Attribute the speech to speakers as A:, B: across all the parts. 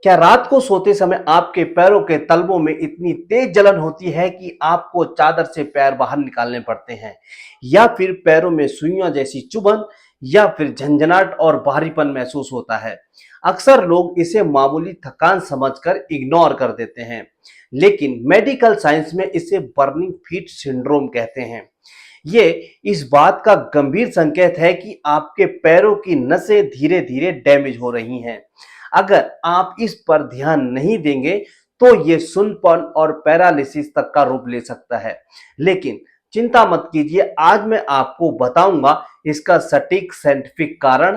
A: क्या रात को सोते समय आपके पैरों के तलवों में इतनी तेज जलन होती है कि आपको चादर से पैर बाहर निकालने पड़ते हैं, या फिर पैरों में सुइयां जैसी चुभन या फिर झंझनाहट और भारीपन महसूस होता है? अक्सर लोग इसे मामूली थकान समझकर इग्नोर कर देते हैं, लेकिन मेडिकल साइंस में इसे बर्निंग फीट सिंड्रोम कहते हैं। ये इस बात का गंभीर संकेत है कि आपके पैरों की नसें धीरे धीरे डैमेज हो रही हैं। अगर आप इस पर ध्यान नहीं देंगे तो ये सुन्नपन और पैरालिसिस तक का रूप ले सकता है। लेकिन चिंता मत कीजिए, आज मैं आपको बताऊंगा इसका सटीक साइंटिफिक कारण,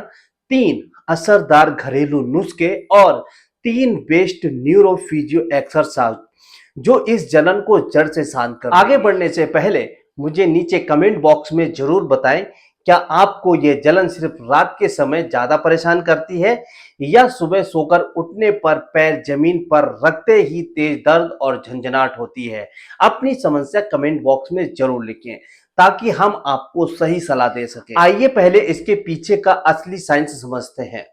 A: 3 असरदार घरेलू नुस्खे और 3 बेस्ट न्यूरोफिजियो एक्सरसाइज जो इस जलन को जड़ से शांत कर। आगे बढ़ने से पहले मुझे नीचे कमेंट बॉक्स में जरूर बताएं, क्या आपको यह जलन सिर्फ रात के समय ज्यादा परेशान करती है, या सुबह सोकर उठने पर पैर जमीन पर रखते ही तेज दर्द और झंझनाहट होती है? अपनी समस्या कमेंट बॉक्स में जरूर लिखें ताकि हम आपको सही सलाह दे सकें। आइए पहले इसके पीछे का असली साइंस समझते हैं।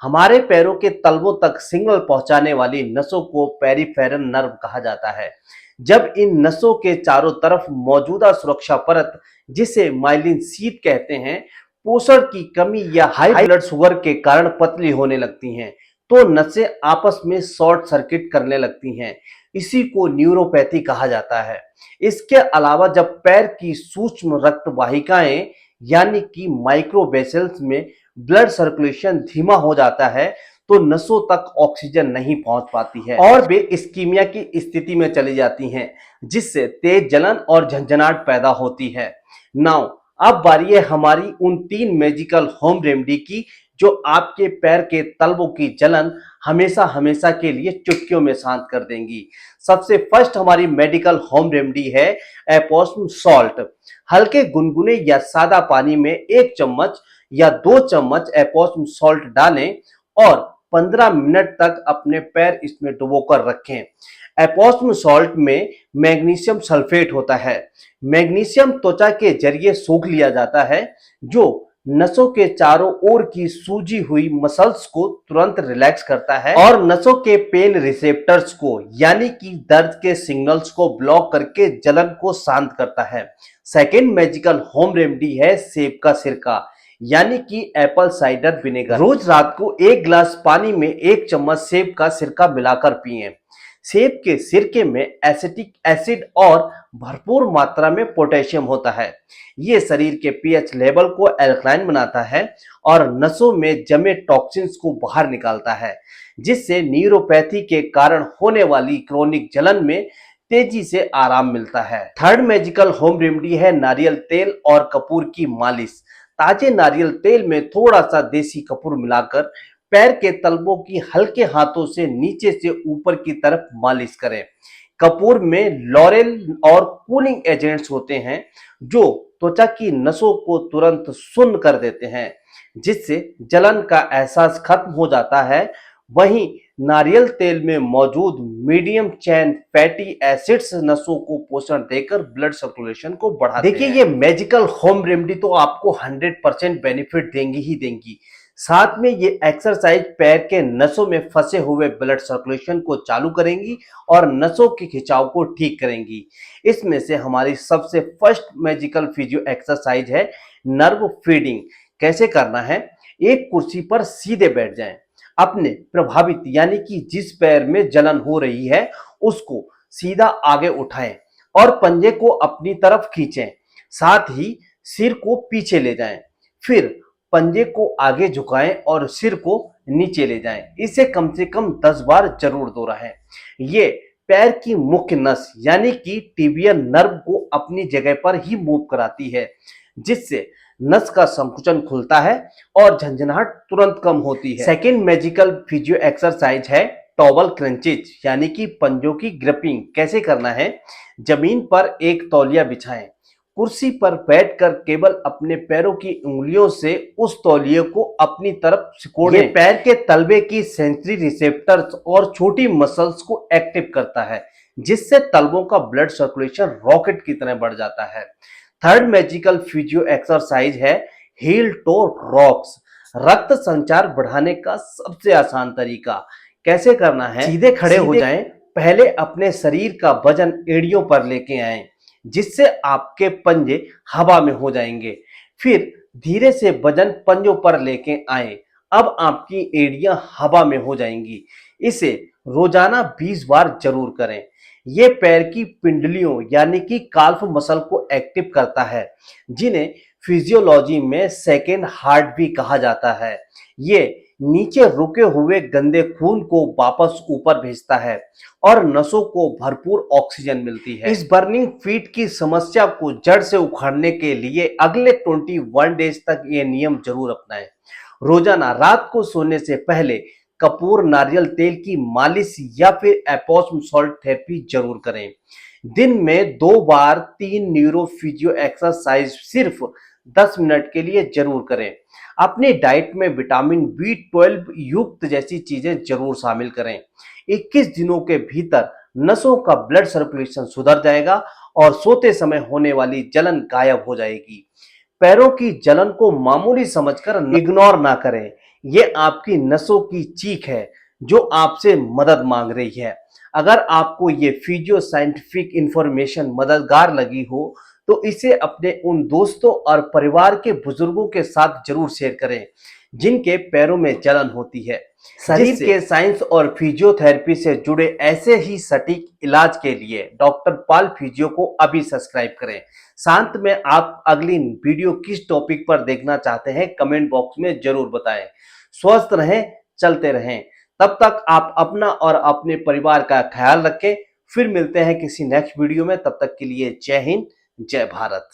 A: हमारे पैरों के तलवों तक सिग्नल पहुंचाने वाली नसों को पेरिफेरल नर्व कहा जाता है। जब इन नसों के चारों तरफ मौजूदा सुरक्षा परत, जिसे माइलिन शीथ कहते हैं, पोषण की कमी या हाई ब्लड शुगर के कारण पतली होने लगती हैं, तो नसें आपस में शॉर्ट सर्किट करने लगती हैं। इसी को न्यूरोपैथी कहा जाता है। इसके अलावा जब पैर की सूक्ष्म रक्त वाहिकाएं यानी कि माइक्रो वेसल्स में ब्लड सर्कुलेशन धीमा हो जाता है, तो नसों तक ऑक्सीजन नहीं पहुंच पाती है और वे इस्कीमिया की स्थिति में चली जाती हैं, जिससे तेज जलन और झंझनाहट पैदा होती है। नाउ अब बारी है हमारी उन 3 मैजिकल होम रेमेडी की जो आपके पैर के तलवों की जलन हमेशा हमेशा के लिए चुटकियों में शांत कर देंगी। सबसे फर्स्ट हमारी मेडिकल होम रेमेडी है एपोसम सॉल्ट। हल्के गुनगुने या सादा पानी में 1 चम्मच या 2 चम्मच एपोसम सॉल्ट डालें और 15 मिनट तक अपने पैर इसमें डुबोकर रखें। एपोसम सॉल्ट में मैग्नीशियम सल्फेट होता है। मैग्नीशियम त्वचा के जरिए सोख लिया जाता है, जो नसों के चारों ओर की सूजी हुई मसल्स को तुरंत रिलैक्स करता है और नसों के पेन रिसेप्टर्स को यानी कि दर्द के सिग्नल्स को ब्लॉक करके जलन को शांत करता है। सेकेंड मैजिकल होम रेमेडी है सेब का सिरका यानी कि एप्पल साइडर विनेगर। रोज रात को 1 गिलास पानी में 1 चम्मच सेब का सिरका मिलाकर पिएं। सेब के सिरके में एसिटिक एसिड और भरपूर मात्रा में पोटेशियम होता है। ये शरीर के पीएच लेवल को एल्कलाइन बनाता है और नसों में जमे टॉक्सिन्स को बाहर निकालता है, जिससे न्यूरोपैथी के कारण होने वाली क्रोनिक जलन में तेजी से आराम मिलता है। थर्ड मैजिकल होम रेमेडी है नारियल तेल और कपूर की मालिश। ताजे नारियल तेल में थोड़ा सा देसी कपूर मिलाकर पैर के तलवों की हल्के हाथों से नीचे से ऊपर की तरफ मालिश करें। कपूर में लॉरेल और कूलिंग एजेंट्स होते हैं जो त्वचा की नसों को तुरंत सुन्न कर देते हैं, जिससे जलन का एहसास खत्म हो जाता है। वहीं नारियल तेल में मौजूद मीडियम चेन फैटी एसिड्स नसों को पोषण देकर ब्लड सर्कुलेशन को बढ़ाते हैं। देखिए, ये मैजिकल होम रेमेडी तो आपको 100% बेनिफिट देंगी ही देंगी। साथ में ये एक्सरसाइज पैर के नसों में फंसे हुए ब्लड सर्कुलेशन को चालू करेंगी और नसों के खिंचाव को ठीक करेंगी। इसमें से हमारी सबसे फर्स्ट मैजिकल फिजियो एक्सरसाइज है नर्व फीडिंग। कैसे करना है? एक कुर्सी पर सीधे बैठ जाएं। अपने प्रभावित यानी कि जिस पैर में जलन हो रही है उसको सीधा आगे उठाएं और पंजे को अपनी तरफ खींचें। साथ ही सिर को पीछे ले जाएं। फिर पंजे को आगे झुकाएं और सिर को नीचे ले जाएं। इसे कम से कम 10 बार जरूर दोहराएं। ये पैर की मुख्य नस यानी कि टिबियल नर्व को अपनी जगह पर ही मूव कराती है, जिससे नस का संकुचन खुलता है और झंझनाहट तुरंत कम होती है। सेकेंड मैजिकल फिजियो एक्सरसाइज है टॉवल क्रंचेज यानी कि पंजों की ग्रिपिंग। कैसे करना है? जमीन पर एक तौलिया बिछाएं। कुर्सी पर बैठकर केवल अपने पैरों की उंगलियों से उस तौलिए को अपनी तरफ सिकोड़ें। ये पैर के तलवे की सेंसरी रिसेप्टर्स और छोटी मसल्स को एक्टिव करता है, जिससे तलवों का ब्लड सर्कुलेशन रॉकेट की तरह बढ़ जाता है। थर्ड मैजिकल फिजियो एक्सरसाइज है हील टो रॉक्स। रक्त संचार बढ़ाने का सबसे आसान तरीका। कैसे करना है, सीधे खड़े हो जाएं। पहले अपने शरीर का वजन एड़ियों पर लेके आएं, जिससे आपके पंजे हवा में हो जाएंगे। फिर धीरे से वजन पंजों पर लेके आएं। अब आपकी एड़ियां हवा में हो जाएंगी। इसे रोजाना 20 बार जरूर करें। ये पैर की पिंडलियों यानी कि काल्फ मसल को एक्टिव करता है, जिन्हें फिजियोलॉजी में सेकेंड हार्ट भी कहा जाता है। ये नीचे रुके हुए गंदे खून को वापस ऊपर भेजता है और नसों को भरपूर ऑक्सीजन मिलती है। इस बर्निंग फीट की समस्या को जड़ से उखाड़ने के लिए अगले 21 डेज तक ये नियम जरूर अपनाएं। रोजाना रात को सोने से पहले कपूर नारियल तेल की मालिश या फिर एपॉस्म सॉल्ट थेरेपी जरूर करें। दिन में 2 बार 3 न्यूरो फिजियो एक्सरसाइज सिर्फ 10 मिनट के लिए जरूर करें। अपनी डाइट में विटामिन B12 युक्त जैसी चीजें जरूर शामिल करें। 21 दिनों के भीतर नसों का ब्लड सर्कुलेशन सुधर जाएगा और सोते समय होने वाली जलन गायब हो जाएगी। पैरों की जलन को मामूली समझकर इग्नोर ना करें। ये आपकी नसों की चीख है जो आपसे मदद मांग रही है। अगर आपको ये फिजियो साइंटिफिक इंफॉर्मेशन मददगार लगी हो तो इसे अपने उन दोस्तों और परिवार के बुजुर्गों के साथ जरूर शेयर करें जिनके पैरों में जलन होती है। शरीर के साइंस और फिजियोथेरेपी से जुड़े ऐसे ही सटीक इलाज के लिए डॉक्टर पाल फिजियो को अभी सब्सक्राइब करें। शांत में आप अगली वीडियो किस टॉपिक पर देखना चाहते हैं कमेंट बॉक्स में जरूर बताएं। स्वस्थ रहें, चलते रहें। तब तक आप अपना और अपने परिवार का ख्याल रखें। फिर मिलते हैं किसी नेक्स्ट वीडियो में। तब तक के लिए जय हिंद, जय भारत।